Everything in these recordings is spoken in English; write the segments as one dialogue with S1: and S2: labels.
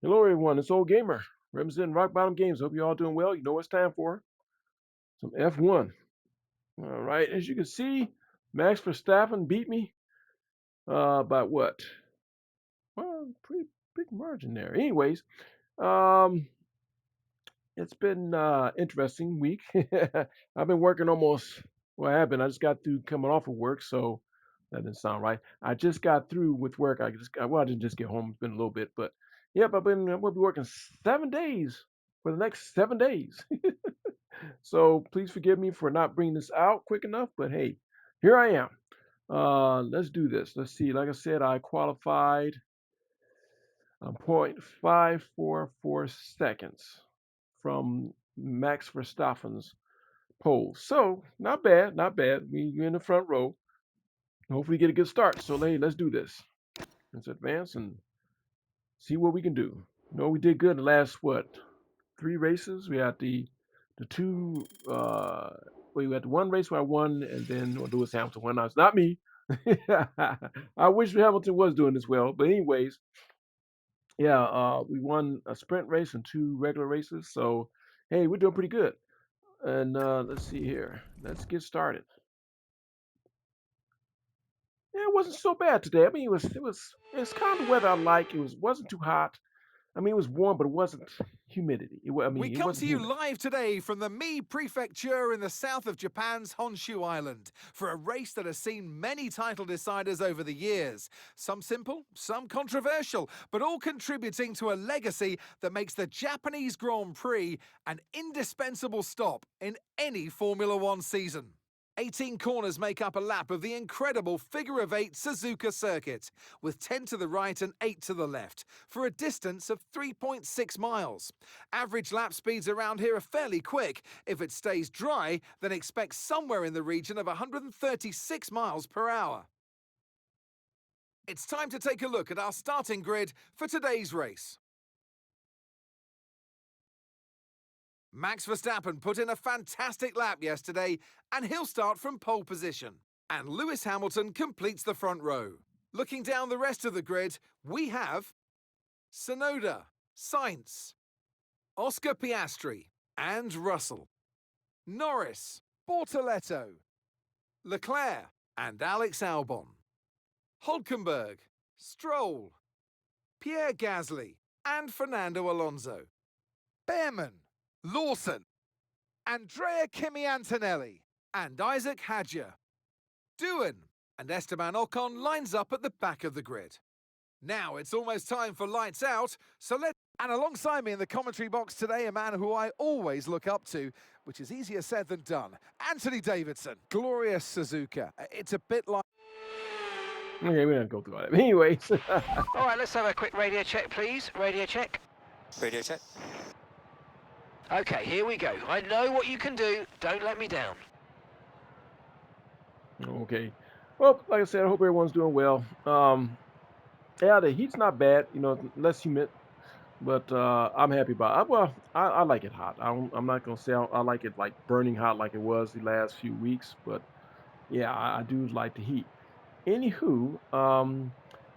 S1: Hello, everyone. It's Old Gamer representing Rock Bottom Games. Hope you're all doing well. You know what it's time for some F1. All right. As you can see, Max Verstappen beat me by what? Well, pretty big margin there. Anyways, um, it's been interesting week. I've been working almost. Well, I have been. I just got through coming off of work, so that didn't sound right. I just got through with work. I didn't just get home. It's been a little bit, but yep, we'll be working 7 days for the next 7 days. So please forgive me for not bringing this out quick enough, but hey, here I am. Let's do this. Let's see. Like I said, I qualified 0.544 seconds from Max Verstappen's pole. So not bad, not bad. We're in the front row. Hopefully get a good start. So hey, let's do this. Let's advance and see what we can do. We did good in the last what 3 races. We had the two we had the one race where I won, and then Lewis Hamilton won. Now it's not me. I wish Hamilton was doing this well, but anyways, yeah, we won a sprint race and 2 regular races. So hey, we're doing pretty good. And let's see here. Let's get started. Yeah, it wasn't so bad today. I mean, it's kind of the weather I like. Wasn't too hot. I mean, it was warm, but it wasn't humidity. I
S2: We
S1: mean, it
S2: come to
S1: wasn't
S2: you
S1: humid.
S2: live today from the Mie Prefecture in the south of Japan's Honshu Island for a race that has seen many title deciders over the years. Some simple, some controversial, but all contributing to a legacy that makes the Japanese Grand Prix an indispensable stop in any Formula One season. 18 corners make up a lap of the incredible figure-of-8 Suzuka circuit, with 10 to the right and 8 to the left, for a distance of 3.6 miles. Average lap speeds around here are fairly quick. If it stays dry, then expect somewhere in the region of 136 miles per hour. It's time to take a look at our starting grid for today's race. Max Verstappen put in a fantastic lap yesterday, and he'll start from pole position. And Lewis Hamilton completes the front row. Looking down the rest of the grid, we have Tsunoda, Sainz, Oscar Piastri, and Russell, Norris, Bortoletto, Leclerc, and Alex Albon, Hulkenberg, Stroll, Pierre Gasly, and Fernando Alonso, Behrman, Lawson, Andrea Kimi Antonelli, and Isaac Hadjar. Doohan and Esteban Ocon lines up at the back of the grid. Now it's almost time for lights out, so And alongside me in the commentary box today, a man who I always look up to, which is easier said than done, Anthony Davidson. Glorious Suzuka. It's a bit like...
S1: Okay, we don't go through all that. Anyways,
S3: All right, let's have a quick radio check, please. Radio check.
S4: Radio check.
S3: Okay, here we go. I know what you can do. Don't let me down.
S1: okay. Well, like I said, I hope everyone's doing well. Yeah, the heat's not bad. Less humid, but I'm happy about it. I like it hot. I'm not gonna say I like it like burning hot like it was the last few weeks, but yeah, I do like the heat. Anywho,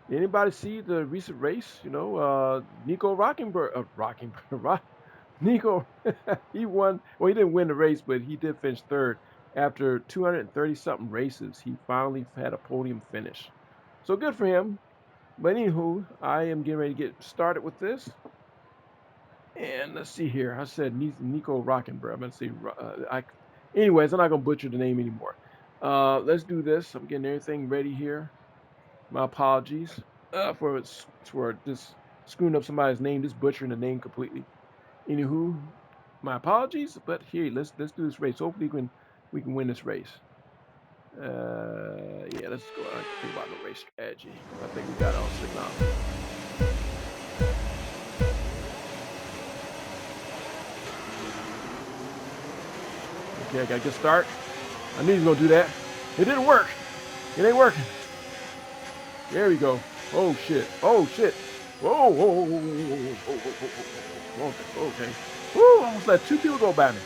S1: did anybody see the recent race? Nico Rockenberg, Nico, he won. Well, he didn't win the race, but he did finish third after 230 something races. He finally had a podium finish, so good for him. But anywho, I am getting ready to get started with this. And let's see here. I said Nico Rockenberg. I'm gonna say. Anyways, I'm not gonna butcher the name anymore. Let's do this. I'm getting everything ready here. My apologies for just screwing up somebody's name, just butchering the name completely. Anywho, my apologies, but here let's do this race. Hopefully we can win this race. Yeah, let's go. I think about the race strategy. I think we got it all set now. Okay, I got a good start. I knew he was gonna do that. It didn't work. It ain't working. There we go. Oh shit. Oh shit. Whoa, whoa, whoa, whoa, whoa, whoa, whoa, whoa, whoa. Okay. Woo, almost let 2 people go by me.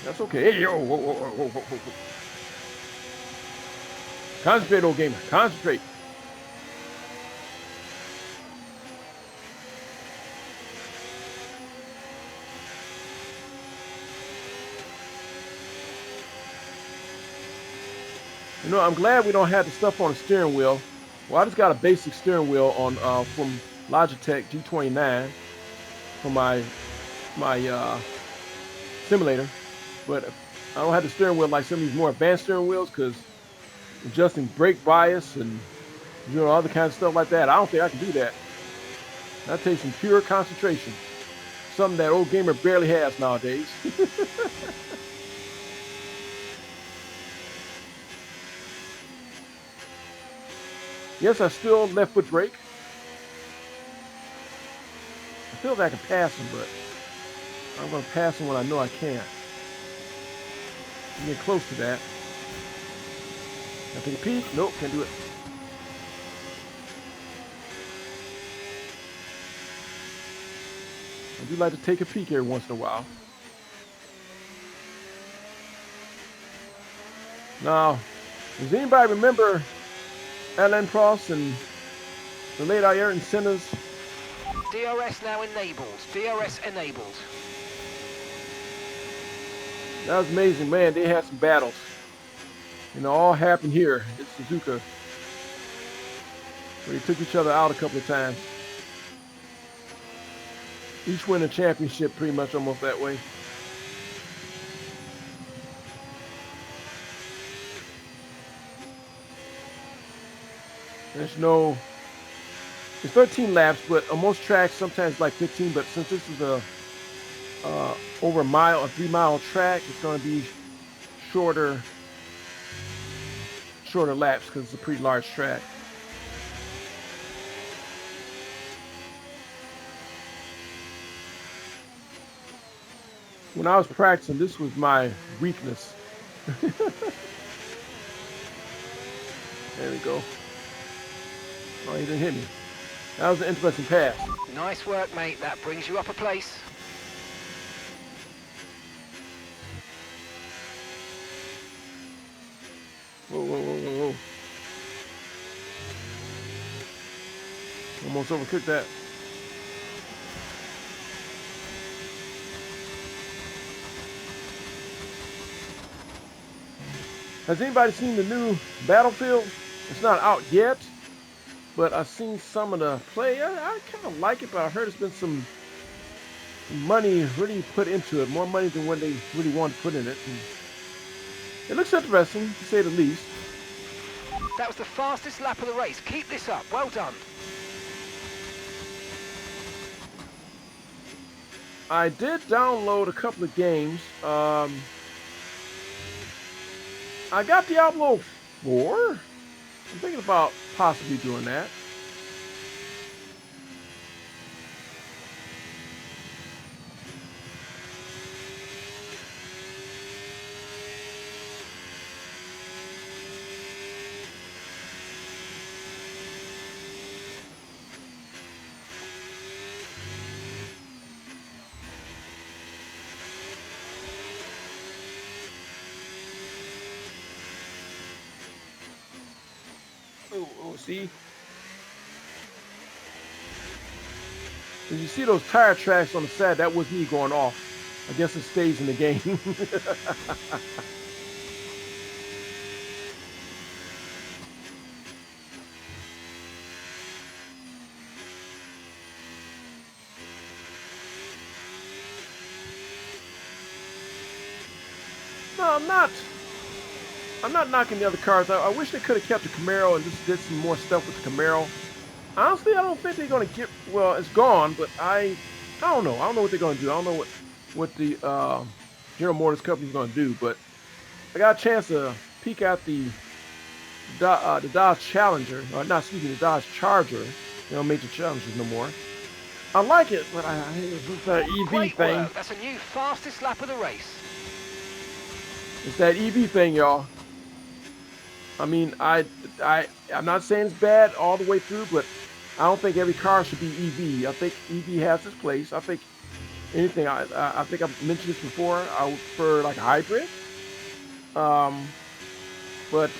S1: That's okay. Hey, yo, whoa, whoa, whoa, whoa, whoa. Concentrate, old gamer. Concentrate. You know, I'm glad we don't have the stuff on the steering wheel. Well, I just got a basic steering wheel on from Logitech G29 for my simulator, but I don't have the steering wheel like some of these more advanced steering wheels because adjusting brake bias and other kinds of stuff like that. I don't think I can do that. That takes some pure concentration, something that old gamer barely has nowadays. Yes, I still left foot brake. I feel like I can pass him, but I'm going to pass him when I know I can. Get close to that. Can I take a peek? Nope, can't do it. I do like to take a peek every once in a while. Now, does anybody remember Alain Prost and the late Ayrton Senna's?
S3: DRS now enabled. DRS enabled.
S1: That was amazing, man. They had some battles. You know, all happened here at Suzuka, where they took each other out a couple of times. Each win a championship pretty much almost that way. There's no, it's 13 laps, but on most tracks sometimes like 15. But since this is a over a 3-mile track, it's going to be shorter laps because it's a pretty large track. When I was practicing, this was my weakness. There we go. Oh, he didn't hit me. That was an interesting pass.
S3: Nice work, mate. That brings you up a place.
S1: Whoa, whoa, whoa, whoa, whoa. Almost overcooked that. Has anybody seen the new Battlefield? It's not out yet, but I've seen some of the play. I kind of like it, but I heard there's been some money really put into it, more money than what they really wanted to put in it. And it looks interesting, to say the least.
S3: That was the fastest lap of the race. Keep this up. Well done.
S1: I did download a couple of games. I got Diablo 4. I'm thinking about possibly doing that. Oh, see? Did you see those tire tracks on the side? That was me going off. I guess it stays in the game. No, I'm not knocking the other cars. I wish they could have kept the Camaro and just did some more stuff with the Camaro. Honestly, I don't think they're going to get. Well, it's gone, but I don't know. I don't know what they're going to do. I don't know what the General Motors company is going to do. But I got a chance to peek out the Dodge Challenger. The Dodge Charger. They don't make the Challengers no more. I like it, but I hate the EV
S3: Great
S1: thing.
S3: work. That's a new fastest lap of the race.
S1: It's that EV thing, y'all. I mean, I'm not saying it's bad all the way through, but I don't think every car should be EV. I think EV has its place. I think anything. I think I've mentioned this before. I would prefer like a hybrid. But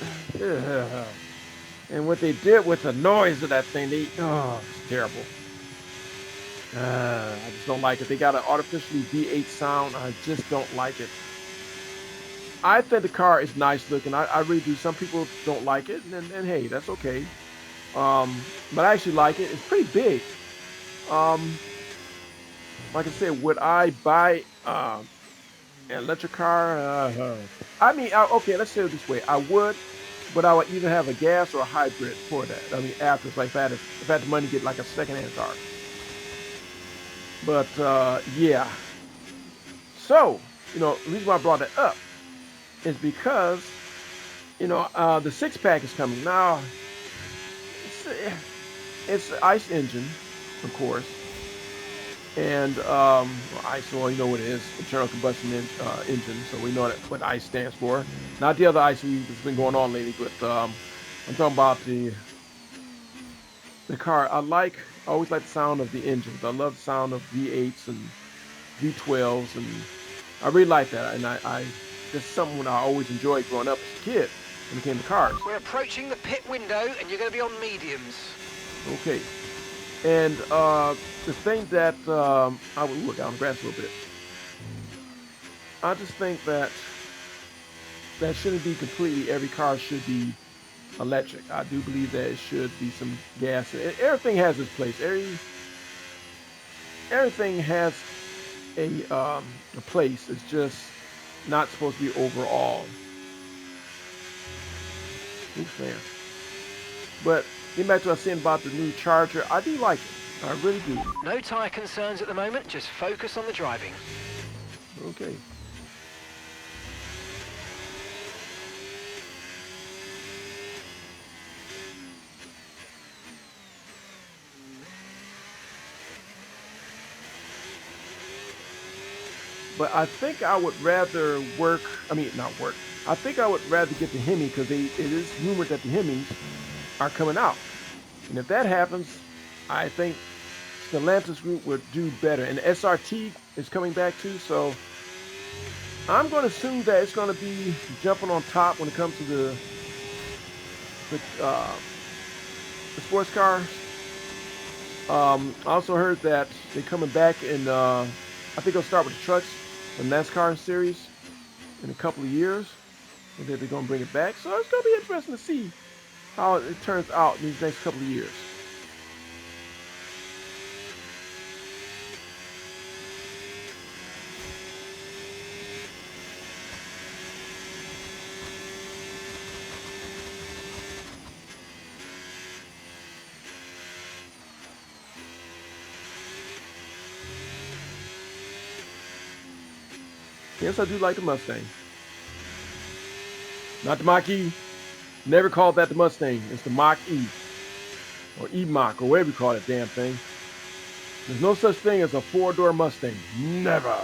S1: and what they did with the noise of that thing, it's terrible. I just don't like it. They got an artificially V8 sound. I just don't like it. I think the car is nice looking. I really do. Some people don't like it, and hey, that's okay. But I actually like it. It's pretty big. Um, like I said, would I buy an electric car? I mean, okay, let's say it this way. I would, but I would either have a gas or a hybrid for that. I mean, after it's like if I had the money to get like a secondhand car. But yeah. So, the reason why I brought that up is because, the six pack is coming. Now, it's, eh, it's an ICE engine, of course. And well, ICE, well, you know what it is, internal combustion engine. So we know what ICE stands for. Not the other ICE that's been going on lately, but I'm talking about the car. I always like the sound of the engines. I love the sound of V8s and V12s, and I really like that. And that's something I always enjoyed growing up as a kid when it came to cars.
S3: We're approaching the pit window, and you're going to be on mediums.
S1: Okay. And the thing that I would look down the grass a little bit. I just think that shouldn't be completely every car should be electric. I do believe that it should be some gas. Everything has its place. Everything has a place. It's just not supposed to be overall. Oops, man. But getting back to what I was saying about the new Charger, I do like it. I really do.
S3: No tyre concerns at the moment, just focus on the driving.
S1: Okay. But I think I would rather not work. I think I would rather get the Hemi because it is rumored that the Hemis are coming out. And if that happens, I think Stellantis Group would do better. And the SRT is coming back too, so I'm going to assume that it's going to be jumping on top when it comes to the, the sports cars. I also heard that they're coming back in, I think they'll start with the trucks, the NASCAR series in a couple of years. And then they're going to bring it back. So it's going to be interesting to see how it turns out in these next couple of years. Yes, I do like the Mustang. Not the Mach-E. Never called that the Mustang. It's the Mach-E. Or E-Mach, or whatever you call that damn thing. There's no such thing as a four-door Mustang. Never.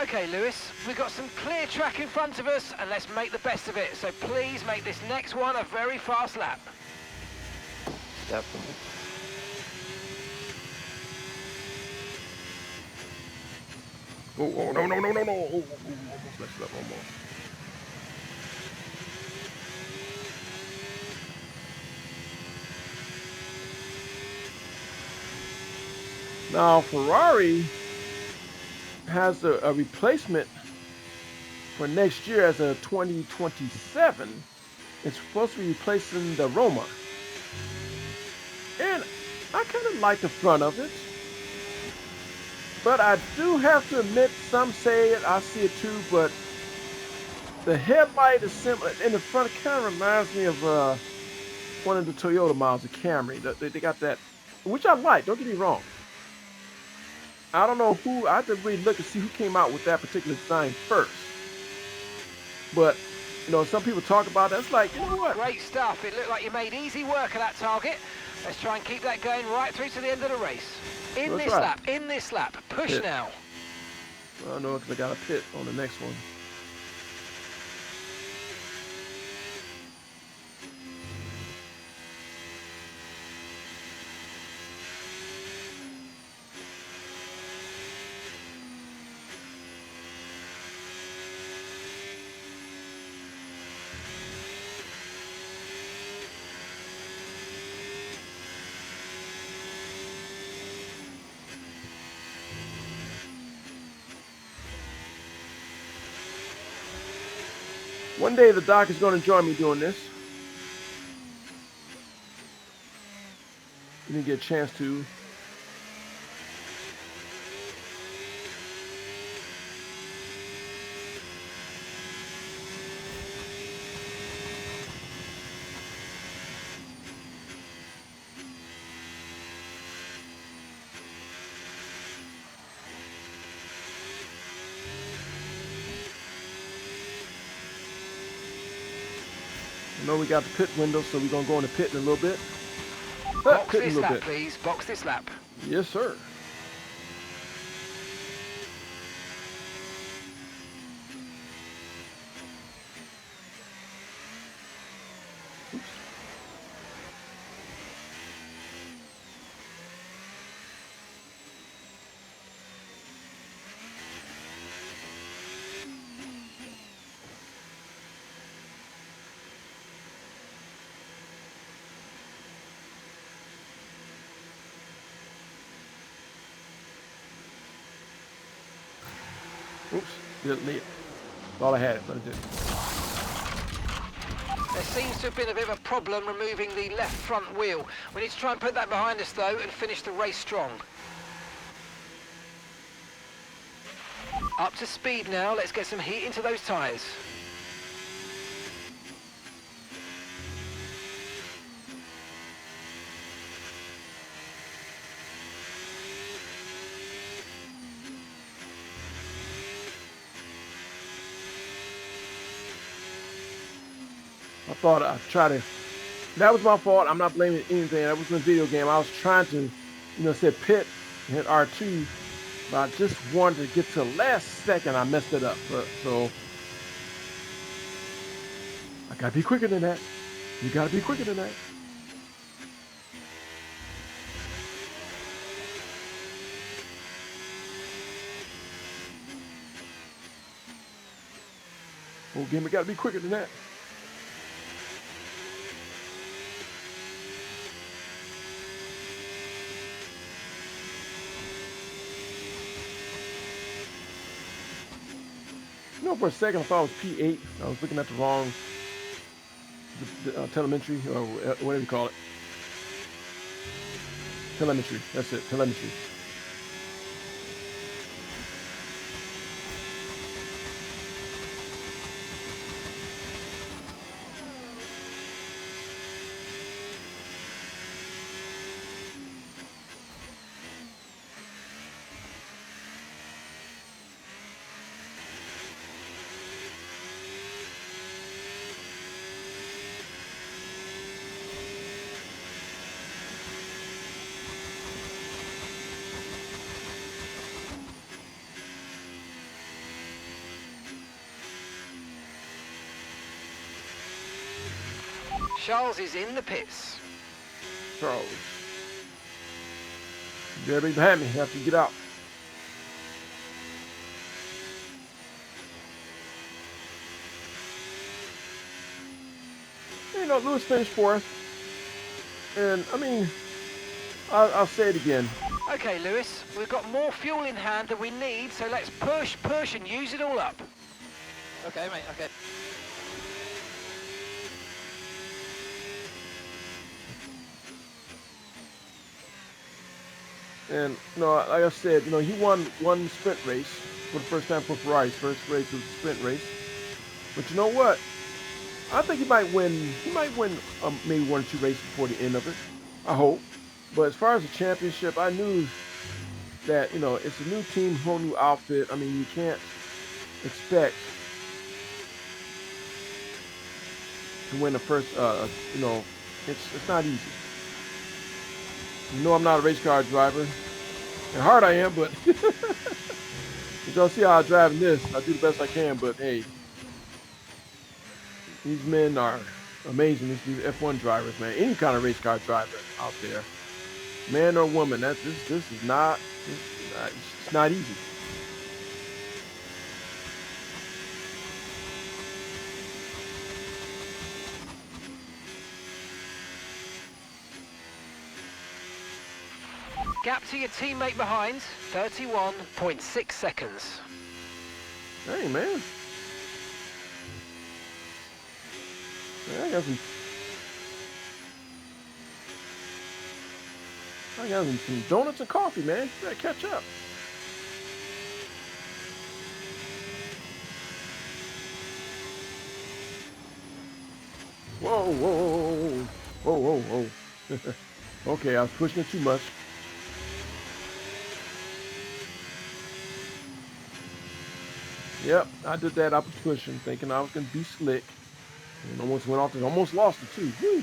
S3: Okay, Lewis, we've got some clear track in front of us, and let's make the best of it. So please make this next one a very fast lap.
S1: Definitely. Oh, no, no, no, no, no. Oh, almost messed it up, almost. Now, Ferrari has a replacement for next year as a 2027. It's supposed to be replacing the Roma. And I kind of like the front of it. But I do have to admit, some say it, I see it too, but the headlight assembly in the front kind of reminds me of one of the Toyota models, the Camry. They got that, which I like, don't get me wrong. I don't know who, I have to really look and see who came out with that particular design first. But, some people talk about that. It's like, you know what?
S3: Great stuff. It looked like you made easy work of that target. Let's try and keep that going right through to the end of the race. In
S1: That's
S3: this
S1: right.
S3: lap, in this lap. Push
S1: Pit.
S3: now.
S1: I don't know because I got a pit on the next one. One day the doc is going to join me doing this. You didn't get a chance to. I know we got the pit window, so we're going to go in the pit in a little bit.
S3: Box
S1: Pit in a
S3: this
S1: little
S3: lap,
S1: bit.
S3: please. Box this lap.
S1: Yes, sir. Oops. Oops, didn't leave. Thought I had it, but I didn't.
S3: There seems to have been a bit of a problem removing the left front wheel. We need to try and put that behind us though and finish the race strong. Up to speed now, let's get some heat into those tyres.
S1: I thought I'd try to. That was my fault. I'm not blaming anything. That was in a video game. I was trying to, say pit and hit R2, but I just wanted to get to the last second. I messed it up. So I gotta be quicker than that. You gotta be quicker than that. Whole game, we gotta be quicker than that. For a second, I thought it was P8. I was looking at the wrong telemetry, or whatever you call it. Telemetry. That's it. Telemetry.
S3: Charles is in the pits.
S1: Charles. You better be behind me after you get out. Lewis finished fourth. And, I mean, I'll say it again.
S3: Okay, Lewis, we've got more fuel in hand than we need, so let's push, and use it all up.
S4: Okay, mate, okay.
S1: And, like I said, he won one sprint race for the first time for Ferrari. His first race was a sprint race. But you know what? I think he might win. He might win maybe 1 or 2 races before the end of it. I hope. But as far as the championship, I knew that, it's a new team, whole new outfit. I mean, you can't expect to win the first, it's not easy. I'm not a race car driver. And hard I am, but y'all see how I drive in this. I do the best I can, but hey, these men are amazing. These F1 drivers, man. Any kind of race car driver out there, man or woman. This is not. It's not easy.
S3: Gap to your teammate behind, 31.6 seconds.
S1: Hey, man. I got some donuts and coffee, man. You better catch up. Whoa, whoa, whoa, whoa, whoa, whoa. Okay, I was pushing it too much. Yep, I did that. I was pushing, thinking I was gonna be slick, and almost went off and almost lost it too. Woo.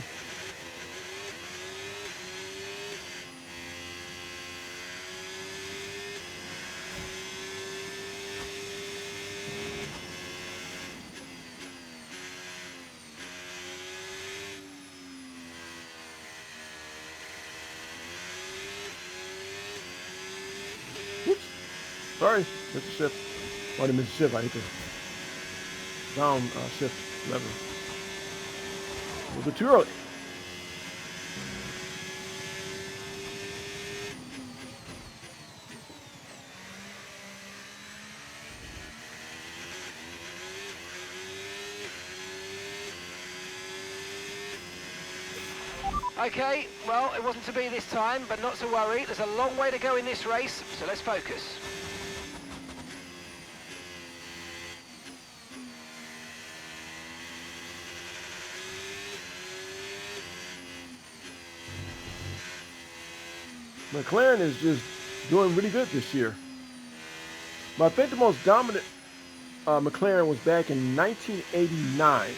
S1: Whoops. Sorry, Mr. Shift. Or the Mr. Shift, I hit the down shift lever. A little bit too early.
S3: Okay, well, it wasn't to be this time, but not to worry. There's a long way to go in this race, so let's focus.
S1: McLaren is just doing really good this year. But I think the most dominant McLaren was back in 1989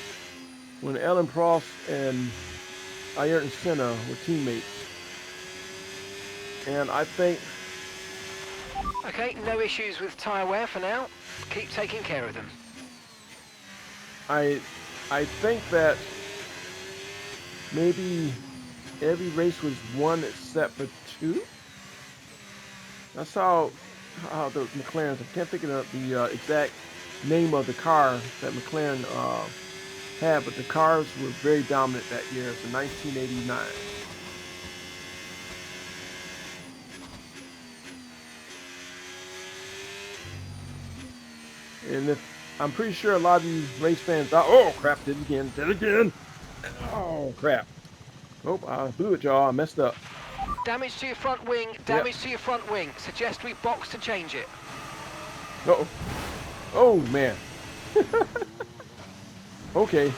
S1: when Alan Prost and Ayrton Senna were teammates. And I think...
S3: Okay, no issues with tyre wear for now. Keep taking care of them.
S1: I think that maybe every race was one except for two. That's how the McLarens, I can't think of the exact name of the car that McLaren had, but the cars were very dominant that year. It's in 1989. And I'm pretty sure a lot of you race fans thought, oh crap, did it again. Oh crap. Oh, I blew it, y'all. I messed up.
S3: Damage to your front wing, damage to your front wing. Suggest we box to change it.
S1: Uh-oh. Oh, man. Okay.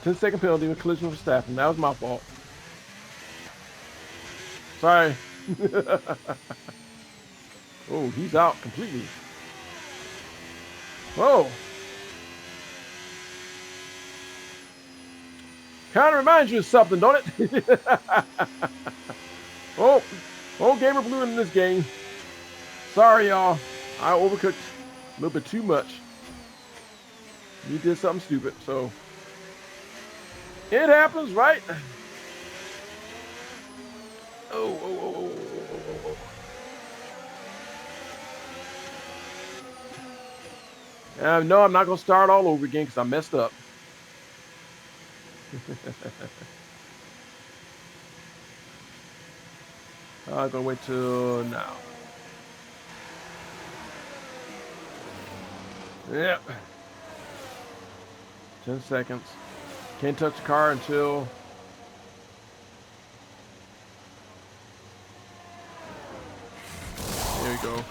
S1: 10-second penalty with collision with Verstappen. That was my fault. Sorry. Oh, he's out completely. Whoa. Kind of reminds you of something, don't it? Oh, old gamer blew in this game. Sorry, y'all. I overcooked a little bit too much. He did something stupid, so it happens, right? Oh. No, I'm not going to start all over again because I messed up. I'm going to wait till now. Yep. 10 seconds. Can't touch the car until... There you go.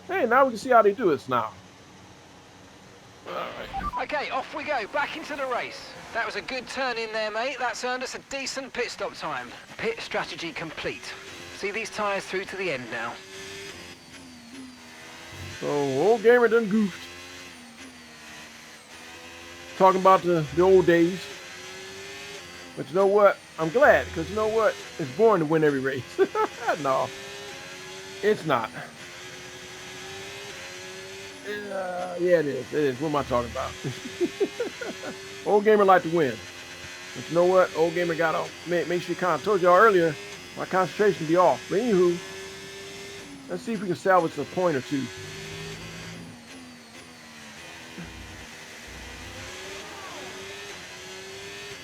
S1: Hey, now we can see how they do this now. Alright.
S3: Okay, off we go, back into the race. That was a good turn in there, mate. That's earned us a decent pit stop time. Pit strategy complete. See these tyres through to the end now.
S1: So, old gamer done goofed. Talking about the old days. But you know what? I'm glad, because you know what? It's boring to win every race. No, it's not. Yeah, it is. It is. What am I talking about? Old gamer like to win. But you know what? Old gamer got to make sure you kind of told y'all earlier, my concentration be off. But anywho, let's see if we can salvage a point or two.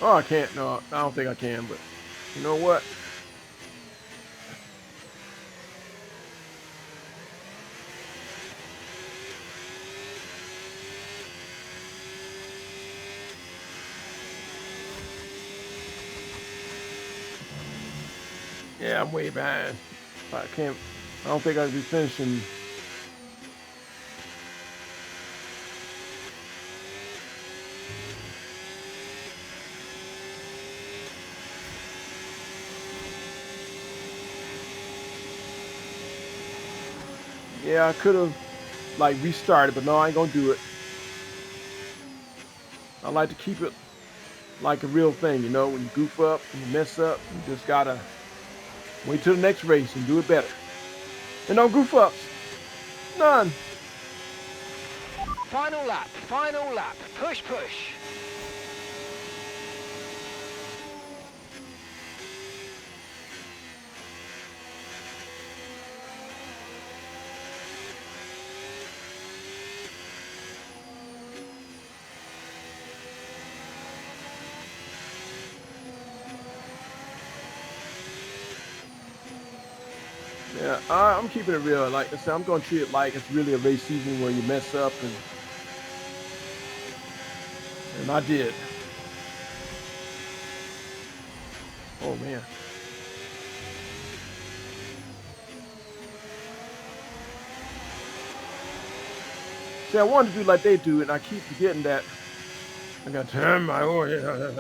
S1: Oh, I can't. No, I don't think I can, but you know what? Yeah, I'm way behind. I can't. I don't think I'll be finishing. Yeah, I could have like restarted, but no, I ain't gonna do it. I like to keep it like a real thing, you know. When you goof up, when you mess up, you just gotta wait till the next race and do it better. And no goof ups, none.
S3: Final lap, final lap. Push, push.
S1: Yeah, I'm keeping it real. Like I said, I'm gonna treat it like it's really a race season where you mess up, and I did. Oh man. See, I wanted to do like they do, and I keep forgetting that I got to turn my own. There you go.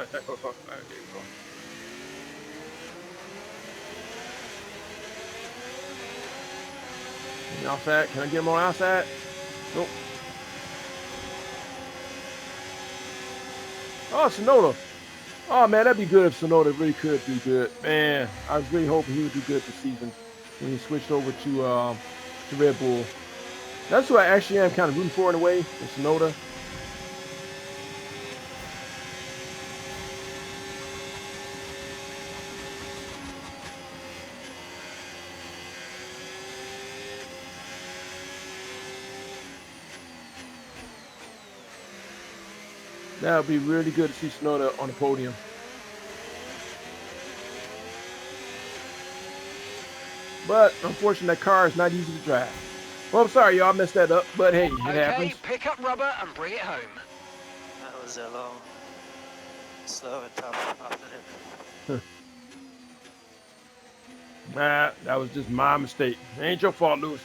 S1: You outside? Can I get him on outside? Nope. Oh, Sonoda. Oh man, that'd be good if Sonoda really could do good. Man, I was really hoping he would do good this season when he switched over to Red Bull. That's who I actually am kind of rooting for in a way, is Sonoda. That would be really good to see Sonoda on the podium. But unfortunately, that car is not easy to drive. Well, I'm sorry, y'all, I messed that up. But hey, it
S3: Okay,
S1: happens.
S3: pick up rubber and bring it home.
S4: That was a long, slow and tough afternoon.
S1: Nah, that was just my mistake. It ain't your fault, Lewis.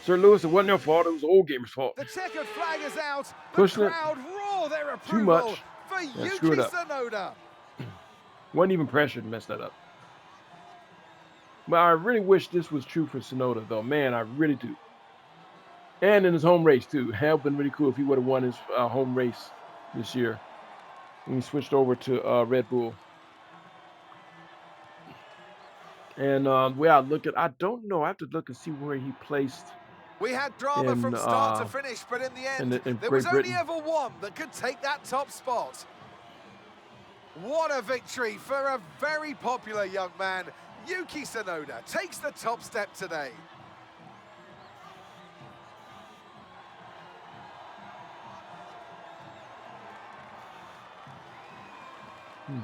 S1: Sir Lewis, it wasn't your fault. It was the old gamer's fault.
S2: The checkered flag is out. The
S1: Pushing it
S2: crowd roar their
S1: too
S2: approval
S1: much
S2: for
S1: and screw it
S2: Yuki
S1: up.
S2: Tsunoda.
S1: Wasn't even pressured to mess that up. But I really wish this was true for Sonoda, though. Man, I really do. And in his home race, too. It would have been really cool if he would have won his home race this year when he switched over to Red Bull. And the way I look at, I don't know. I have to look and see where he placed
S2: We had drama
S1: in
S2: from start to finish, but in the end,
S1: in
S2: there was
S1: Great
S2: only
S1: Britain.
S2: ever one that could take that top spot. What a victory for a very popular young man. Yuki Tsunoda takes the top step today.
S1: Hmm.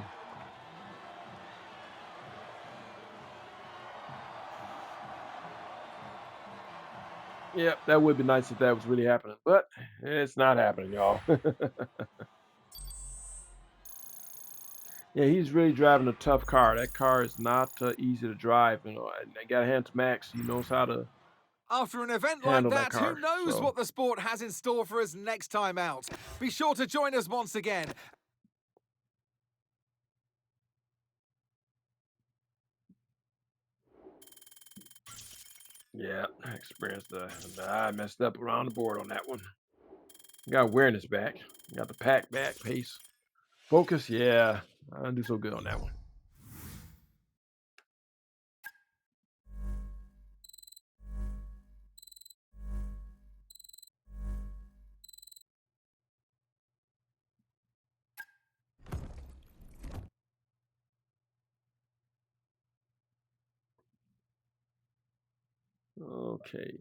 S1: Yeah, that would be nice if that was really happening, but it's not happening, y'all. Yeah, he's really driving a tough car. That car is not easy to drive, you know. And I got to hand to Max. He knows how to
S2: After an event like
S1: handle that
S2: that, who
S1: car.
S2: knows
S1: So,
S2: what the sport has in store for us next time out? Be sure to join us once again.
S1: yeah, I experienced I messed up around the board on that one. Got awareness back. Got the pack back, pace. Focus, yeah. I didn't do so good on that one. Okay.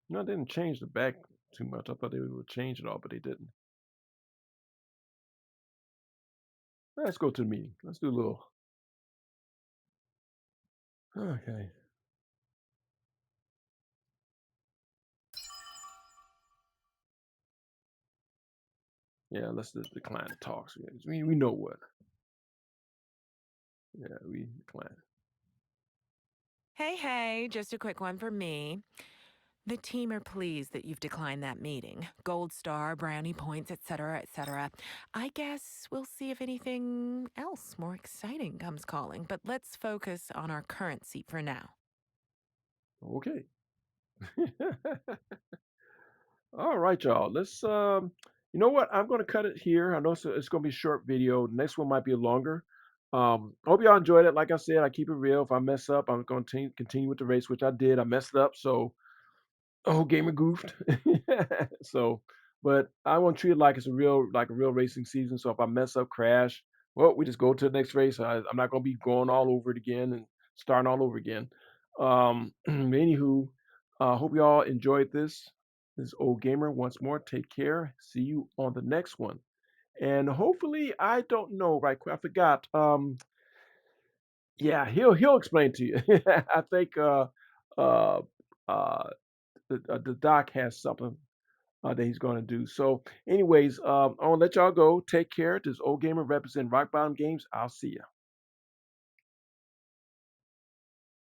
S1: No, they didn't change the back too much. I thought they would change it all, but they didn't. Let's go to the meeting. Let's do a little. Okay. Yeah, let's just decline the talks. We know what. Yeah, we decline.
S5: Hey, hey, just a quick one for me. The team are pleased that you've declined that meeting. Gold star, brownie points, etc., etc. I guess we'll see if anything else more exciting comes calling, but let's focus on our current seat for now.
S1: Okay. All right, y'all. Let's you know what? I'm gonna cut it here. I know it's gonna be a short video. The next one might be longer. Hope y'all enjoyed it. Like I said, I keep it real. If I mess up, I'm gonna continue with the race, which I did. I messed up, so oh, gamer goofed. So, but I want to treat it like a real racing season. So if I mess up, crash, well, we just go to the next race. I'm not gonna be going all over it again and starting all over again. Anywho, hope y'all enjoyed this. This is Old Gamer once more. Take care. See you on the next one. And hopefully, I don't know, right quick, I forgot. Yeah, he'll explain to you. I think uh uh the doc has something that he's going to do. So, anyways, I want to let y'all go. Take care. This is Old Gamer representing Rock Bottom Games. I'll see you.